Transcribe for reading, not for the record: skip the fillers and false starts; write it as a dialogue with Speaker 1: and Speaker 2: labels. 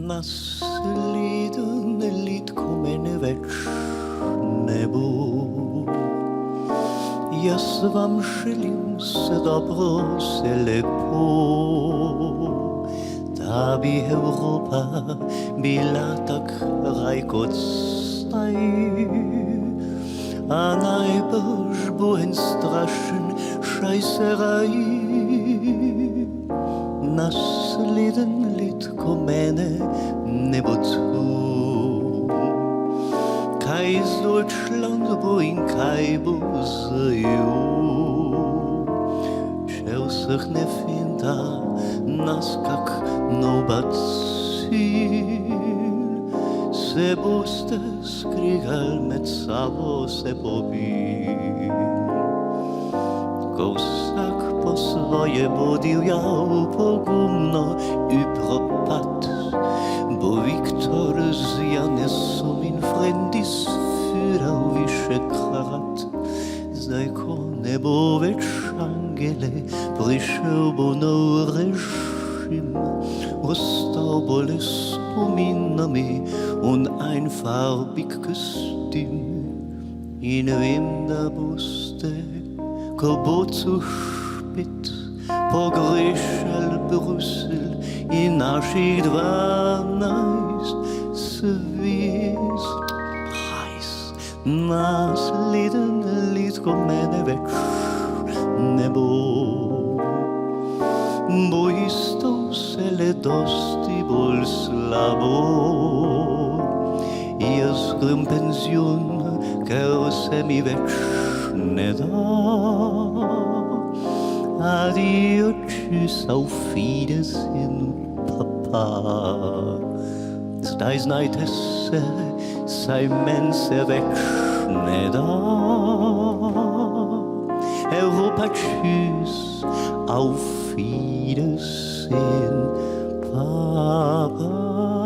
Speaker 1: Nasleden litko mene več ne bo. Jaz vam želim se dobro, se lepo, da bi Evropa bila tak raj kot zdaj. A najbrž bo en strašen šajseraj. Nasleden let, ko mene ne bo tu. Kaj z Deutschland bo in kaj bo z EU? Če vseh ne finta nas kak nobaci, se boste skrigali med sabo, se pobili. Ko vsak po svoje bo divjal pogumno i propad, bo Viktor z Janesom in Frendis fyral Višegrad. Zdaj, ko ne bo več angele, prišel bo nov režim, ostal bo le spominami und einfarbig Kostüm. In vem, da boste, ko bo zu spät, pogrešal Brusel in naših 12 zvezd. Preis, nasleden let, ko mene več ne bo. Bo isto vse le dosti bolj slabo. Jaz grem penzion, ker se mi več ne da. Adio, tschüss, auf Wiedersehen, Papa. Zdaj znajte se, saj men se več ne da. Europa, tschüss, auf Wiedersehen, Papa.